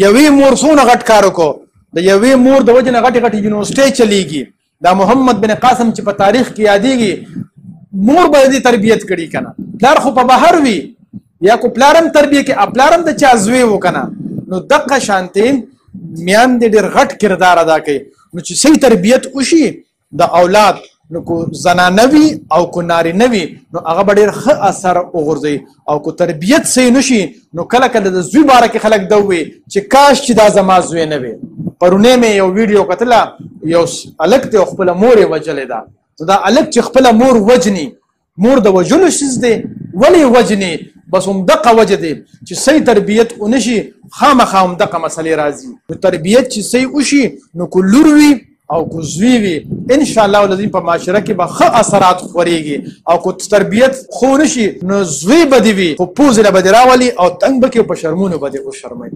یوې مور څونه غټ کار وکړو د یوې مور د وجې نه غټې غټې یونیورسټۍ چلیږي دا محمد بن قاسم چې په تاریخ کې یادېږي مور به دې تربیت کړي که نه پلار خو په بهر وي یا کو پلارم تربیه کې پلارم د چا زوی و که نه نو دقه شانتې میاندې ډېر غټ کردار ادا کوي نو چې صحیح تربیت وشي د اولاد نو کو زنانه وي او کو نارینه وي نو هغه به ډېر ښه اثر وغورځوي او کو تربیت صحیح نشي نو کله کله د زوی باره کې خلک دا ووي چې کاش چې دا زما زوی نه وي پرونی مې یو ویډیو کتله یو هلک دی او خپله مور یې وژلې ده نو دا هلک چې خپله مور وجني مور د وژلو شیز دی ولې وجني بس همدقه وجه دی چې صحیح تربیت ونشي خامخا همدقه مسلې راځي نو تربیت چې صحیح وشي نو کو لور وي او کو زوی وي ان شاء الله العظیم په معاشره کې به ښه اثرات خورېږي او کو تربیت خو نشي نو زوی به دې وي خو پوزې له به دې راولي او تنګ به کې په شرمونو به دې وشرموي